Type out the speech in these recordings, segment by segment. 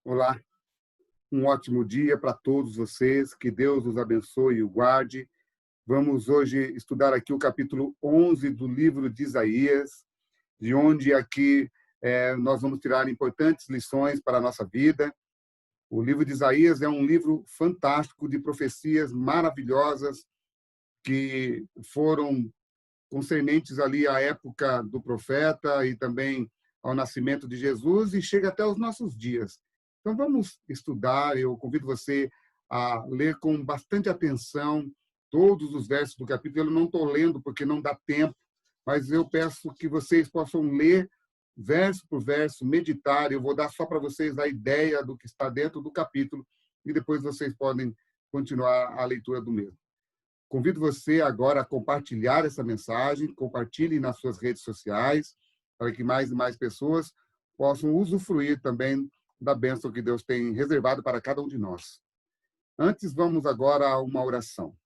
Olá, um ótimo dia para todos vocês, que Deus os abençoe e o guarde. Vamos hoje estudar aqui o capítulo 11 do livro de Isaías, de onde aqui nós vamos tirar importantes lições para a nossa vida. O livro de Isaías é um livro fantástico de profecias maravilhosas que foram concernentes ali à época do profeta e também ao nascimento de Jesus e chega até os nossos dias. Então vamos estudar, eu convido você a ler com bastante atenção todos os versos do capítulo. Eu não estou lendo porque não dá tempo, mas eu peço que vocês possam ler verso por verso, meditar. Eu vou dar só para vocês a ideia do que está dentro do capítulo e depois vocês podem continuar a leitura do mesmo. Convido você agora a compartilhar essa mensagem, compartilhe nas suas redes sociais, para que mais e mais pessoas possam usufruir também da bênção que Deus tem reservado para cada um de nós. Antes, vamos agora a uma oração.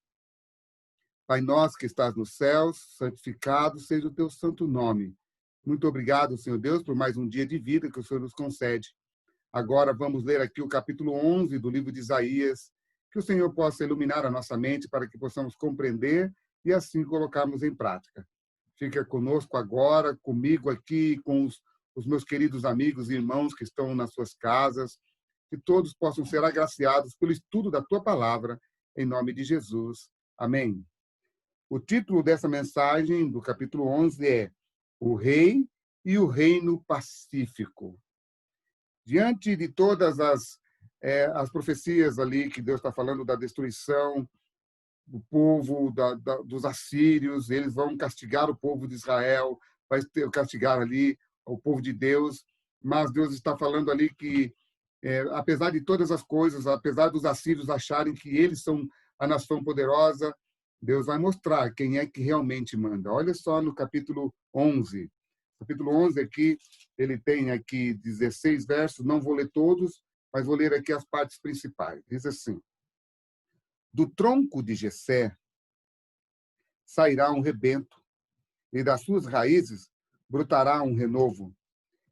Pai nosso que estás nos céus, santificado seja o teu santo nome. Muito obrigado, Senhor Deus, por mais um dia de vida que o Senhor nos concede. Agora vamos ler aqui o capítulo 11 do livro de Isaías, que o Senhor possa iluminar a nossa mente para que possamos compreender e assim colocarmos em prática. Fica conosco agora, comigo aqui, com os meus queridos amigos e irmãos que estão nas suas casas, que todos possam ser agraciados pelo estudo da tua palavra, em nome de Jesus. Amém. O título dessa mensagem, do capítulo 11, é O Rei e o Reino Pacífico. Diante de todas as profecias ali que Deus está falando da destruição do povo, dos assírios, eles vão castigar o povo de Israel, vai castigar ali o povo de Deus, mas Deus está falando ali que, apesar de todas as coisas, apesar dos assírios acharem que eles são a nação poderosa, Deus vai mostrar quem é que realmente manda. Olha só no capítulo 11. Capítulo 11 aqui, ele tem aqui 16 versos, não vou ler todos, mas vou ler aqui as partes principais. Diz assim: Do tronco de Jessé sairá um rebento, e das suas raízes brotará um renovo.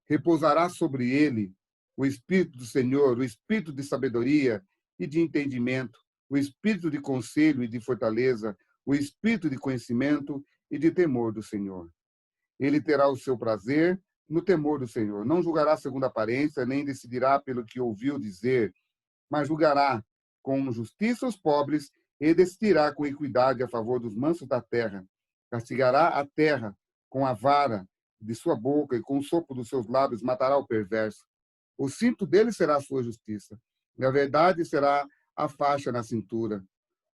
Repousará sobre ele o Espírito do Senhor, o Espírito de sabedoria e de entendimento, o Espírito de conselho e de fortaleza, o Espírito de conhecimento e de temor do Senhor. Ele terá o seu prazer no temor do Senhor. Não julgará segundo a aparência, nem decidirá pelo que ouviu dizer, mas julgará com justiça os pobres e decidirá com equidade a favor dos mansos da terra. Castigará a terra com a vara de sua boca e com o sopro dos seus lábios matará o perverso. O cinto dele será a sua justiça, e a verdade será a faixa na cintura.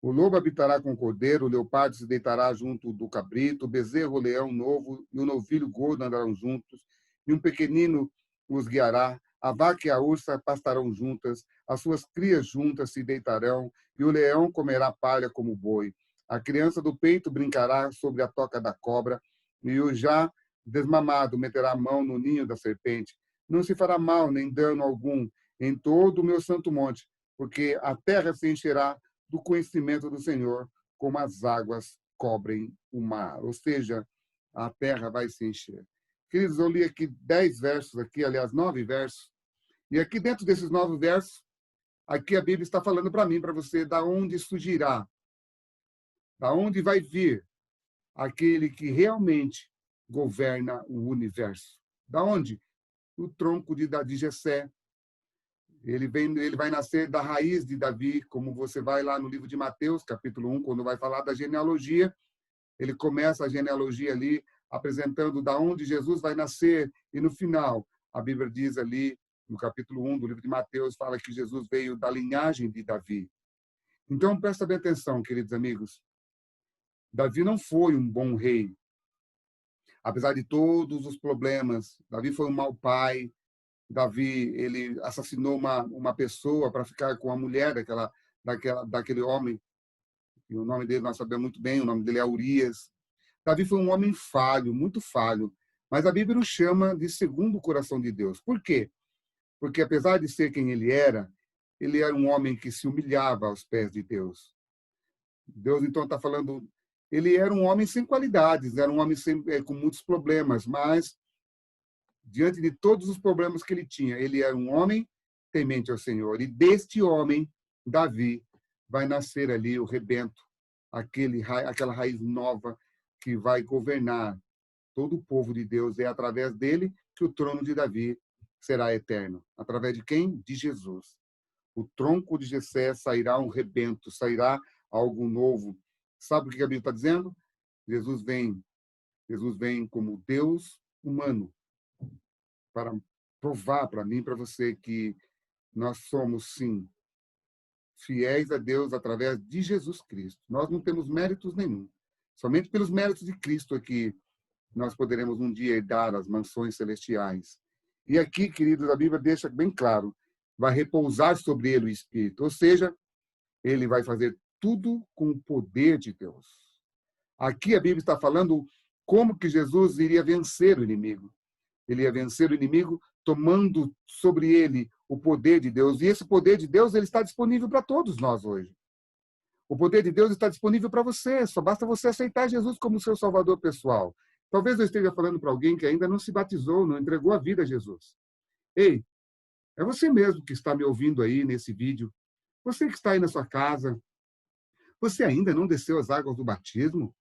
O lobo habitará com o cordeiro, o leopardo se deitará junto do cabrito, o bezerro, o leão novo e o novilho gordo andarão juntos, e um pequenino os guiará. A vaca e a ursa pastarão juntas, as suas crias juntas se deitarão, e o leão comerá palha como boi. A criança do peito brincará sobre a toca da cobra, e o já desmamado meterá a mão no ninho da serpente. Não se fará mal nem dano algum em todo o meu santo monte, porque a terra se encherá do conhecimento do Senhor, como as águas cobrem o mar. Ou seja, a terra vai se encher. Queridos, eu li aqui 10 versos, aqui, aliás, 9 versos. E aqui dentro desses 9 versos, aqui a Bíblia está falando para mim, para você, da onde surgirá, da onde vai vir aquele que realmente governa o universo. Da onde? O tronco de Jessé. Ele vai nascer da raiz de Davi, como você vai lá no livro de Mateus, capítulo 1, quando vai falar da genealogia, ele começa a genealogia ali, apresentando da onde Jesus vai nascer, e no final, a Bíblia diz ali, no capítulo 1 do livro de Mateus, fala que Jesus veio da linhagem de Davi. Então, presta bem atenção, queridos amigos. Davi não foi um bom rei. Apesar de todos os problemas, Davi foi um mau pai. Davi, ele assassinou uma pessoa para ficar com a mulher daquele homem. E o nome dele nós sabemos muito bem, o nome dele é Urias. Davi foi um homem falho, muito falho, mas a Bíblia o chama de segundo o coração de Deus. Por quê? Porque apesar de ser quem ele era um homem que se humilhava aos pés de Deus. Deus então está falando, ele era um homem sem qualidades, era um homem com muitos problemas, mas diante de todos os problemas que ele tinha, ele era um homem temente ao Senhor. E deste homem, Davi, vai nascer ali o rebento, aquela raiz nova que vai governar todo o povo de Deus. É através dele que o trono de Davi será eterno. Através de quem? De Jesus. O tronco de Jessé sairá um rebento, sairá algo novo. Sabe o que a Bíblia está dizendo? Jesus vem como Deus humano para provar para mim e para você que nós somos, sim, fiéis a Deus através de Jesus Cristo. Nós não temos méritos nenhum. Somente pelos méritos de Cristo é que nós poderemos um dia herdar as mansões celestiais. E aqui, queridos, a Bíblia deixa bem claro, vai repousar sobre ele o Espírito, ou seja, ele vai fazer tudo com o poder de Deus. Aqui a Bíblia está falando como que Jesus iria vencer o inimigo. Ele ia vencer o inimigo tomando sobre ele o poder de Deus. E esse poder de Deus ele está disponível para todos nós hoje. O poder de Deus está disponível para você. Só basta você aceitar Jesus como seu salvador pessoal. Talvez eu esteja falando para alguém que ainda não se batizou, não entregou a vida a Jesus. Ei, é você mesmo que está me ouvindo aí nesse vídeo. Você que está aí na sua casa. Você ainda não desceu as águas do batismo?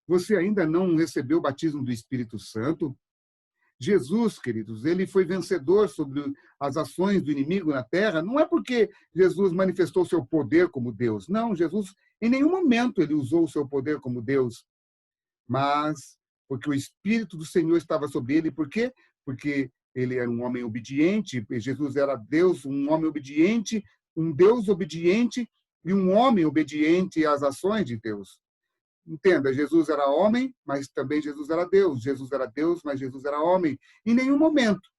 Você ainda não recebeu o batismo do Espírito Santo? Jesus, queridos, ele foi vencedor sobre as ações do inimigo na terra. Não é porque Jesus manifestou seu poder como Deus. Não, Jesus, em nenhum momento, ele usou o seu poder como Deus. Mas porque o Espírito do Senhor estava sobre ele. Por quê? Porque ele era um homem obediente. Jesus era Deus, um homem obediente, um Deus obediente e um homem obediente às ações de Deus. Entenda, Jesus era homem, mas também Jesus era Deus. Jesus era Deus, mas Jesus era homem. Em nenhum momento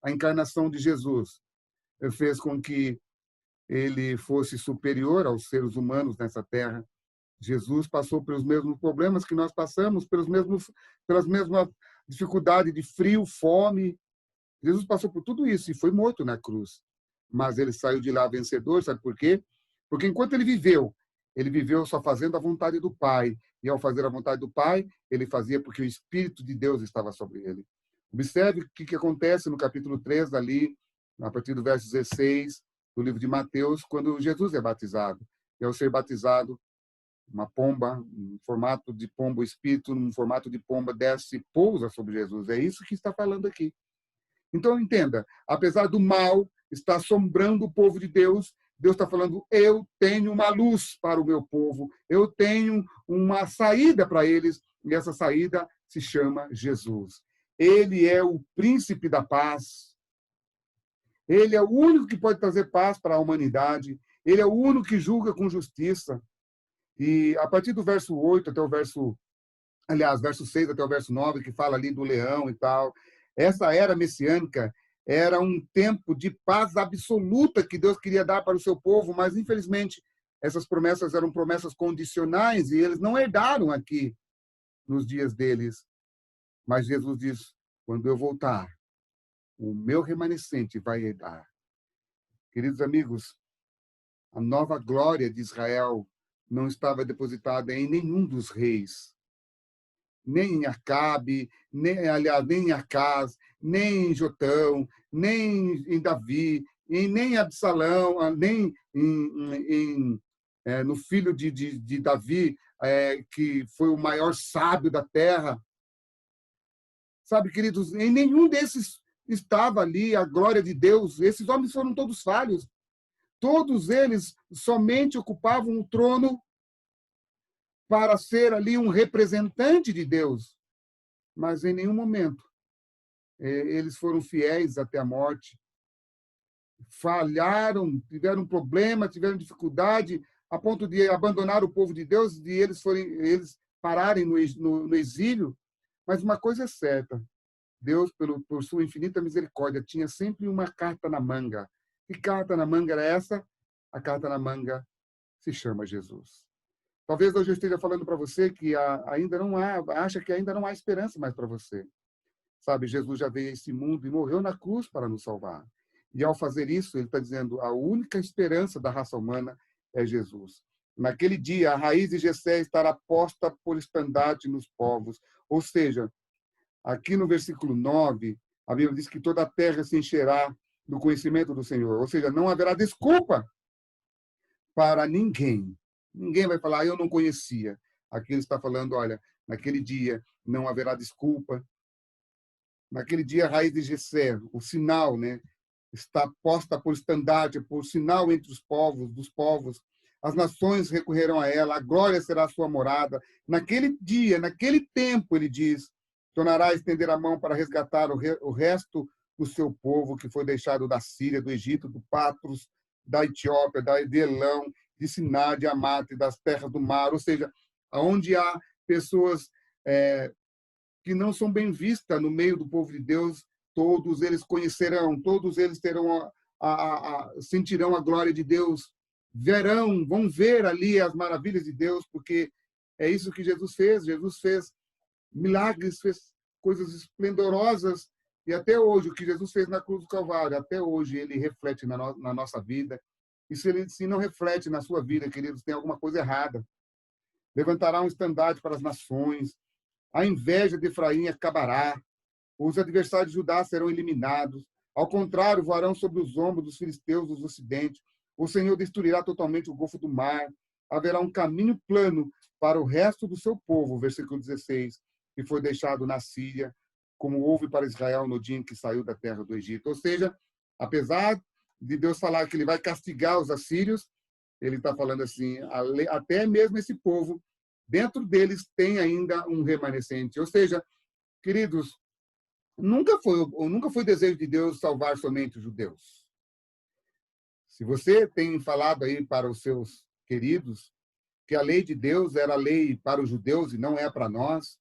a encarnação de Jesus fez com que ele fosse superior aos seres humanos nessa terra. Jesus passou pelos mesmos problemas que nós passamos, pelas mesmas dificuldades de frio, fome. Jesus passou por tudo isso e foi morto na cruz. Mas ele saiu de lá vencedor, sabe por quê? Porque enquanto ele viveu só fazendo a vontade do Pai. E ao fazer a vontade do Pai, ele fazia porque o Espírito de Deus estava sobre ele. Observe o que acontece no capítulo 3, ali, a partir do verso 16, do livro de Mateus, quando Jesus é batizado. E ao ser batizado, uma pomba, em formato de pomba, o Espírito, num formato de pomba, desce e pousa sobre Jesus. É isso que está falando aqui. Então, entenda, apesar do mal estar assombrando o povo de Deus, Deus está falando, eu tenho uma luz para o meu povo, eu tenho uma saída para eles, e essa saída se chama Jesus. Ele é o príncipe da paz. Ele é o único que pode trazer paz para a humanidade. Ele é o único que julga com justiça. E a partir do verso 8 até o verso 6 até o verso 9, que fala ali do leão e tal, essa era messiânica era um tempo de paz absoluta que Deus queria dar para o seu povo, mas, infelizmente, essas promessas eram promessas condicionais e eles não herdaram aqui nos dias deles. Mas Jesus diz, quando eu voltar, o meu remanescente vai herdar. Queridos amigos, a nova glória de Israel não estava depositada em nenhum dos reis, nem em Acabe, nem em Acaz, nem em Jotão, nem em Davi, nem em Absalão, nem no filho de Davi, que foi o maior sábio da terra. Sabe, queridos, em nenhum desses estava ali a glória de Deus. Esses homens foram todos falhos. Todos eles somente ocupavam o trono para ser ali um representante de Deus. Mas em nenhum momento eles foram fiéis até a morte. Falharam, tiveram problema, tiveram dificuldade, a ponto de abandonar o povo de Deus e eles pararem no exílio. Mas uma coisa é certa, Deus, por sua infinita misericórdia, tinha sempre uma carta na manga. Que carta na manga era essa? A carta na manga se chama Jesus. Talvez hoje eu esteja falando para você que acha que ainda não há esperança mais para você. Sabe, Jesus já veio a esse mundo e morreu na cruz para nos salvar. E ao fazer isso, ele está dizendo, a única esperança da raça humana é Jesus. Naquele dia, a raiz de Jessé estará posta por estandarte nos povos. Ou seja, aqui no versículo 9, a Bíblia diz que toda a terra se encherá do conhecimento do Senhor. Ou seja, não haverá desculpa para ninguém. Ninguém vai falar, eu não conhecia. Aqui ele está falando, olha, naquele dia não haverá desculpa. Naquele dia, a raiz de Jessé, o sinal, né, está posta por estandarte, por sinal entre os povos, dos povos. As nações recorrerão a ela, a glória será a sua morada. Naquele dia, naquele tempo, ele diz, tornará a estender a mão para resgatar o resto do seu povo que foi deixado da Síria, do Egito, do Patros, da Etiópia, de Elão, de Siná, de Amate, das terras do mar, ou seja, onde há pessoas que não são bem vistas no meio do povo de Deus, todos eles conhecerão, todos eles terão sentirão a glória de Deus, verão, vão ver ali as maravilhas de Deus, porque é isso que Jesus fez. Jesus fez milagres, fez coisas esplendorosas, e até hoje, o que Jesus fez na cruz do Calvário, até hoje ele reflete na nossa vida. E se não reflete na sua vida, queridos, tem alguma coisa errada. Levantará um estandarte para as nações, a inveja de Efraim acabará, os adversários de Judá serão eliminados, ao contrário, voarão sobre os ombros dos filisteus do ocidente, o Senhor destruirá totalmente o Golfo do Mar, haverá um caminho plano para o resto do seu povo, versículo 16, que foi deixado na Síria, como houve para Israel no dia em que saiu da terra do Egito. Ou seja, apesar de Deus falar que ele vai castigar os assírios, ele está falando assim, até mesmo esse povo, dentro deles tem ainda um remanescente. Ou seja, queridos, nunca foi desejo de Deus salvar somente os judeus. Se você tem falado aí para os seus queridos que a lei de Deus era lei para os judeus e não é para nós,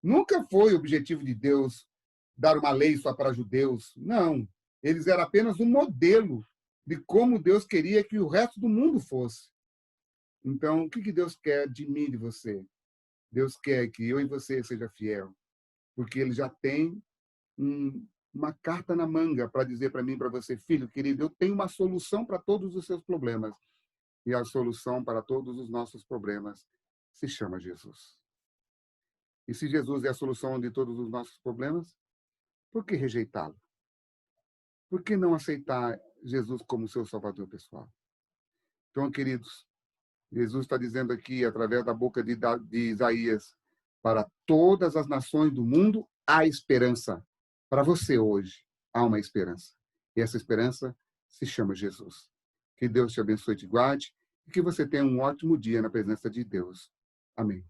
nunca foi o objetivo de Deus dar uma lei só para judeus. Não. Eles eram apenas um modelo de como Deus queria que o resto do mundo fosse. Então, o que Deus quer de mim e de você? Deus quer que eu e você seja fiel, porque ele já tem uma carta na manga para dizer para mim, para você, filho querido, eu tenho uma solução para todos os seus problemas. E a solução para todos os nossos problemas se chama Jesus. E se Jesus é a solução de todos os nossos problemas, por que rejeitá-lo? Por que não aceitar Jesus como seu salvador pessoal? Então, queridos, Jesus está dizendo aqui, através da boca de Isaías, para todas as nações do mundo, há esperança. Para você hoje, há uma esperança. E essa esperança se chama Jesus. Que Deus te abençoe e te guarde e que você tenha um ótimo dia na presença de Deus. Amém.